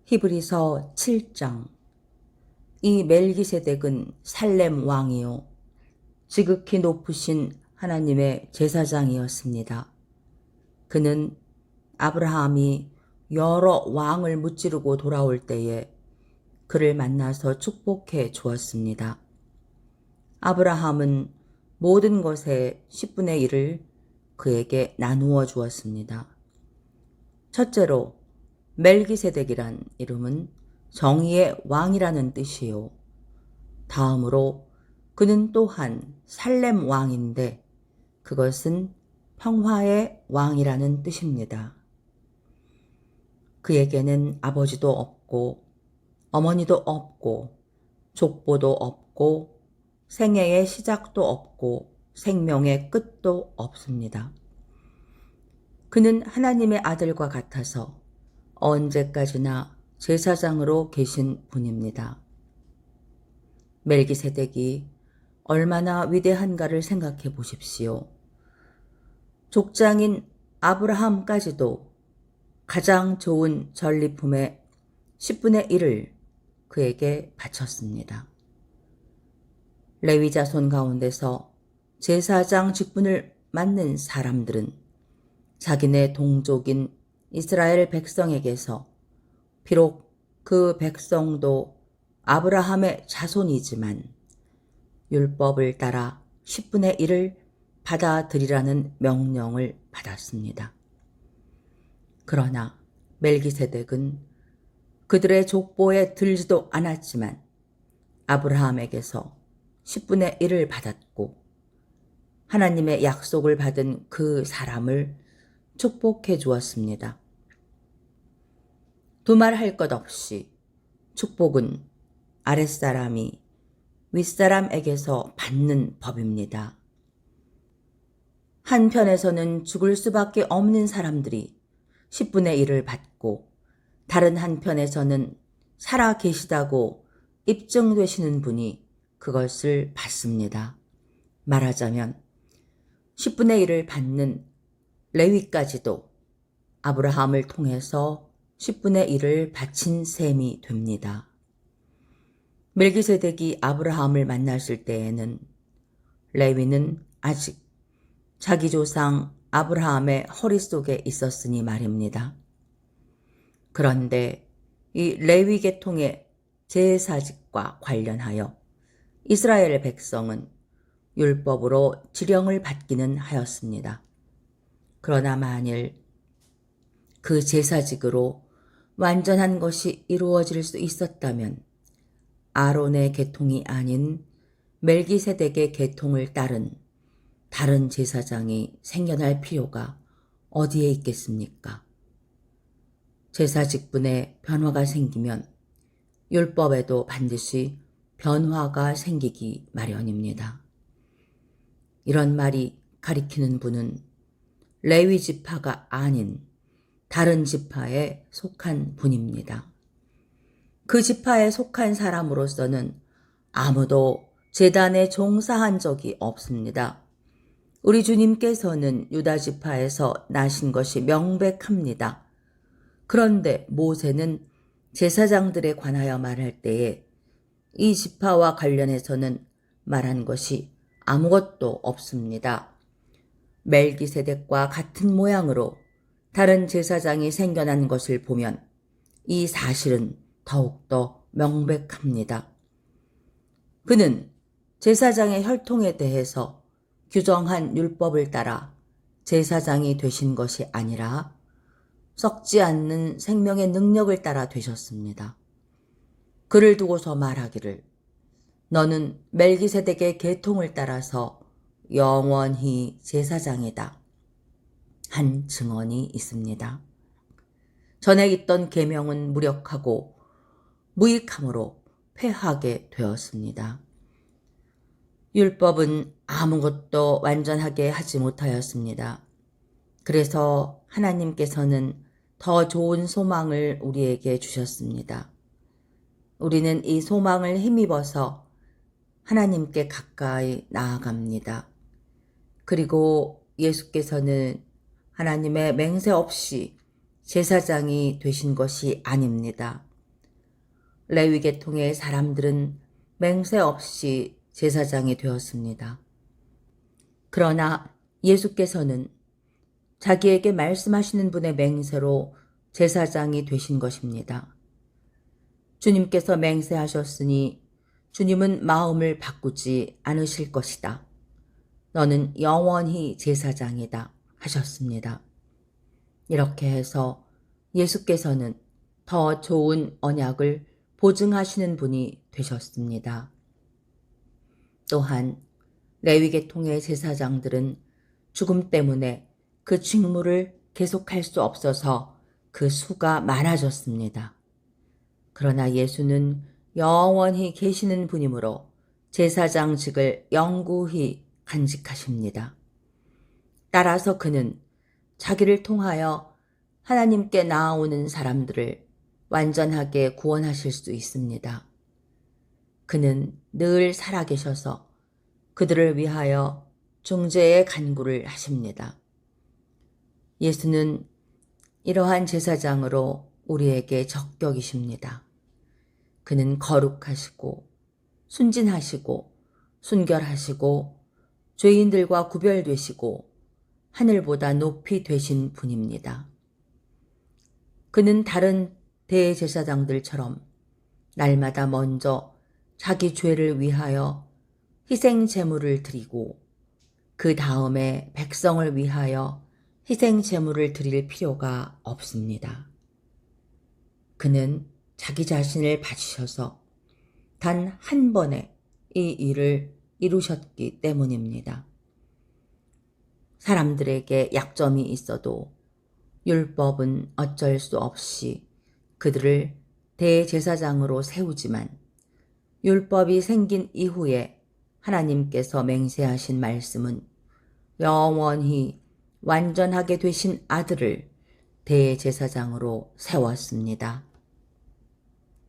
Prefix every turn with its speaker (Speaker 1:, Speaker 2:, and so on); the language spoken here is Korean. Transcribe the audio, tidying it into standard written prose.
Speaker 1: 히브리서 7장. 이 멜기세덱은 살렘 왕이요 지극히 높으신 하나님의 제사장이었습니다. 그는 아브라함이 여러 왕을 무찌르고 돌아올 때에 그를 만나서 축복해 주었습니다. 아브라함은 모든 것의 10분의 1을 그에게 나누어 주었습니다. 첫째로 멜기세덱이란 이름은 정의의 왕이라는 뜻이요. 다음으로 그는 또한 살렘 왕인데 그것은 평화의 왕이라는 뜻입니다. 그에게는 아버지도 없고 어머니도 없고 족보도 없고 생애의 시작도 없고 생명의 끝도 없습니다. 그는 하나님의 아들과 같아서 언제까지나 제사장으로 계신 분입니다. 멜기세덱이 얼마나 위대한가를 생각해 보십시오. 족장인 아브라함까지도 가장 좋은 전리품의 10분의 1을 그에게 바쳤습니다. 레위 자손 가운데서 제사장 직분을 맡는 사람들은 자기네 동족인 이스라엘 백성에게서 비록 그 백성도 아브라함의 자손이지만 율법을 따라 10분의 1을 받아들이라는 명령을 받았습니다. 그러나 멜기세덱은 그들의 족보에 들지도 않았지만 아브라함에게서 10분의 1을 받았고 하나님의 약속을 받은 그 사람을 축복해 주었습니다. 두말할 것 없이 축복은 아랫사람이 윗사람에게서 받는 법입니다. 한편에서는 죽을 수밖에 없는 사람들이 10분의 1을 받고 다른 한편에서는 살아 계시다고 입증되시는 분이 그것을 받습니다. 말하자면 10분의 1을 받는 레위까지도 아브라함을 통해서 10분의 1을 바친 셈이 됩니다. 멜기세덱이 아브라함을 만났을 때에는 레위는 아직 자기 조상 아브라함의 허리 속에 있었으니 말입니다. 그런데 이 레위 계통의 제사직과 관련하여 이스라엘 백성은 율법으로 지령을 받기는 하였습니다. 그러나 만일 그 제사직으로 완전한 것이 이루어질 수 있었다면 아론의 계통이 아닌 멜기세덱의 계통을 따른 다른 제사장이 생겨날 필요가 어디에 있겠습니까? 제사 직분에 변화가 생기면 율법에도 반드시 변화가 생기기 마련입니다. 이런 말이 가리키는 분은 레위 지파가 아닌 다른 지파에 속한 분입니다. 그 지파에 속한 사람으로서는 아무도 제단에 종사한 적이 없습니다. 우리 주님께서는 유다 지파에서 나신 것이 명백합니다. 그런데 모세는 제사장들에 관하여 말할 때에 이 지파와 관련해서는 말한 것이 아무것도 없습니다. 멜기세덱과 같은 모양으로 다른 제사장이 생겨난 것을 보면 이 사실은 더욱더 명백합니다. 그는 제사장의 혈통에 대해서 규정한 율법을 따라 제사장이 되신 것이 아니라 썩지 않는 생명의 능력을 따라 되셨습니다. 그를 두고서 말하기를 너는 멜기세덱의 계통을 따라서 영원히 제사장이다 한 증언이 있습니다. 전에 있던 계명은 무력하고 무익함으로 폐하게 되었습니다. 율법은 아무것도 완전하게 하지 못하였습니다. 그래서 하나님께서는 더 좋은 소망을 우리에게 주셨습니다. 우리는 이 소망을 힘입어서 하나님께 가까이 나아갑니다. 그리고 예수께서는 하나님의 맹세 없이 제사장이 되신 것이 아닙니다. 레위 계통의 사람들은 맹세 없이 제사장이 되었습니다. 그러나 예수께서는 자기에게 말씀하시는 분의 맹세로 제사장이 되신 것입니다. 주님께서 맹세하셨으니 주님은 마음을 바꾸지 않으실 것이다. 너는 영원히 제사장이다 하셨습니다. 이렇게 해서 예수께서는 더 좋은 언약을 보증하시는 분이 되셨습니다. 또한 레위 계통의 제사장들은 죽음 때문에 그 직무를 계속할 수 없어서 그 수가 많아졌습니다. 그러나 예수는 영원히 계시는 분이므로 제사장직을 영구히 간직하십니다. 따라서 그는 자기를 통하여 하나님께 나아오는 사람들을 완전하게 구원하실 수 있습니다. 그는 늘 살아계셔서 그들을 위하여 중재의 간구를 하십니다. 예수는 이러한 제사장으로 우리에게 적격이십니다. 그는 거룩하시고 순진하시고 순결하시고 죄인들과 구별되시고 하늘보다 높이 되신 분입니다. 그는 다른 대제사장들처럼 날마다 먼저 자기 죄를 위하여 희생 제물을 드리고 그 다음에 백성을 위하여 희생 제물을 드릴 필요가 없습니다. 그는 자기 자신을 바치셔서 단 한 번에 이 일을 이루셨기 때문입니다. 사람들에게 약점이 있어도 율법은 어쩔 수 없이 그들을 대제사장으로 세우지만 율법이 생긴 이후에 하나님께서 맹세하신 말씀은 영원히 완전하게 되신 아들을 대제사장으로 세웠습니다.